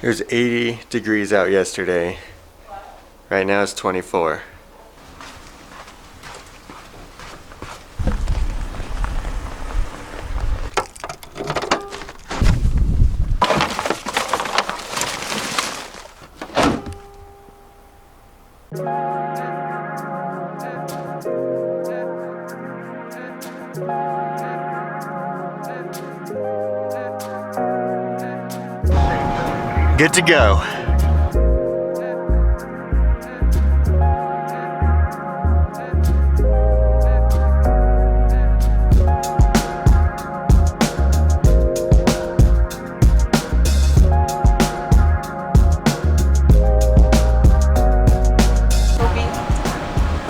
It was 80 degrees out yesterday. Right now it's 24. Good to go.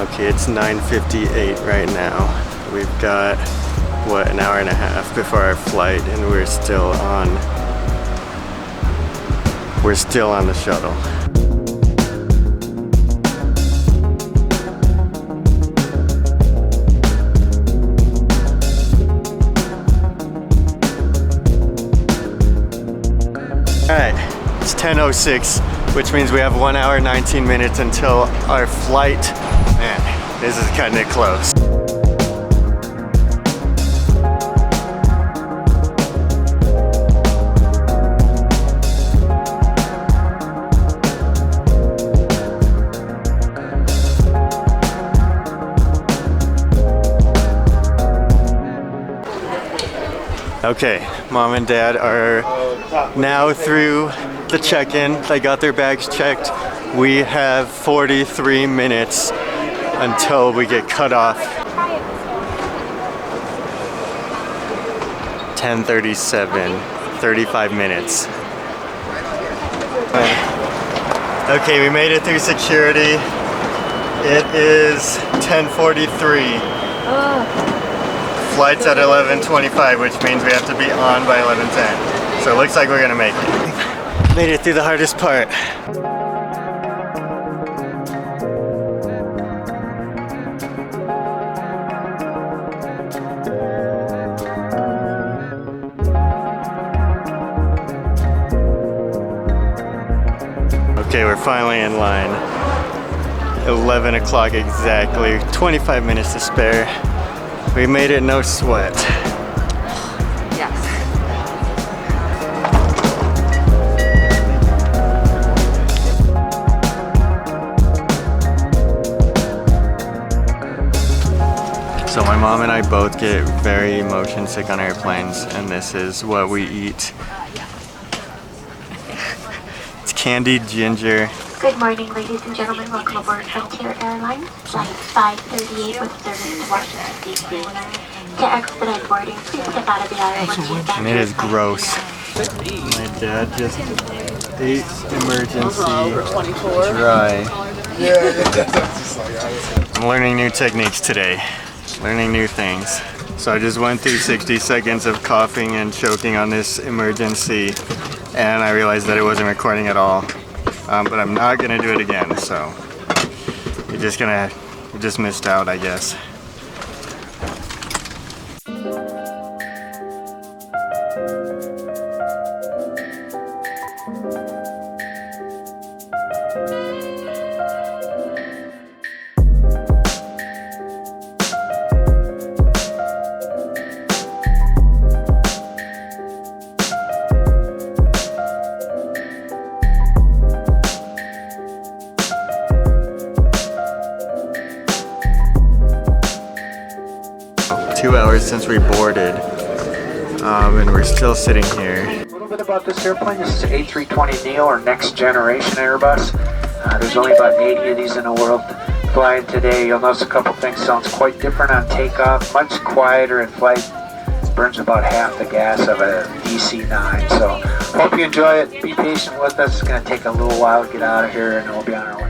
Okay, it's 9:58 right now. We've got, what, an hour and a half before our flight, and we're still on the shuttle. Alright, it's 10:06, which means we have 1 hour 19 minutes until our flight. Man, this is cutting it close. Okay, mom and dad are now through the check-in. They got their bags checked. We have 43 minutes until we get cut off. 10:37, 35 minutes. Okay, we made it through security. It is 10:43. Flight's at 11:25, which means we have to be on by 11:10. So it looks like we're gonna make it. Made it through the hardest part. Okay, we're finally in line. 11 o'clock exactly, 25 minutes to spare. We made it, no sweat. Yes. So my mom and I both get very motion sick on airplanes, and this is what we eat. It's candied ginger. Good morning, ladies and gentlemen. Welcome aboard Frontier Airlines, flight 538 with service to Washington, D.C. To expedite boarding, please step out of the aisle once you've And it is gross. My dad just ate emergency dry. I'm learning new techniques today. Learning new things. So I just went through 60 seconds of coughing and choking on this emergency, and I realized that it wasn't recording at all. But I'm not gonna do it again, so you just missed out, I guess. Since we boarded, and we're still sitting here. A little bit about this airplane. This is an A320neo, or next generation Airbus. There's only about 80 of these in the world flying today. You'll notice a couple things. Sounds quite different on takeoff, much quieter in flight. Burns about half the gas of a DC-9. So hope you enjoy it. Be patient with us. It's going to take a little while to get out of here, and we'll be on our way.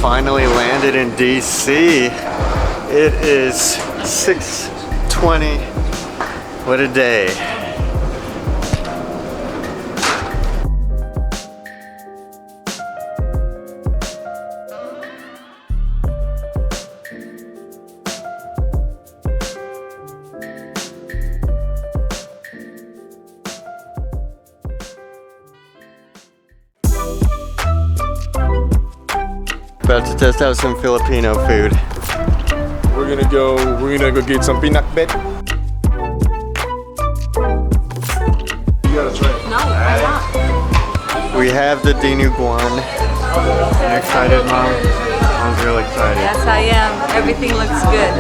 finally landed in DC. It is 6:20. What a day. About to test out some Filipino food. We're gonna go get some pinakbet. You gotta try it. No, I'm not. We have the dinuguan. You excited, Mom? Mom's real excited. Yes, I am. Everything looks good.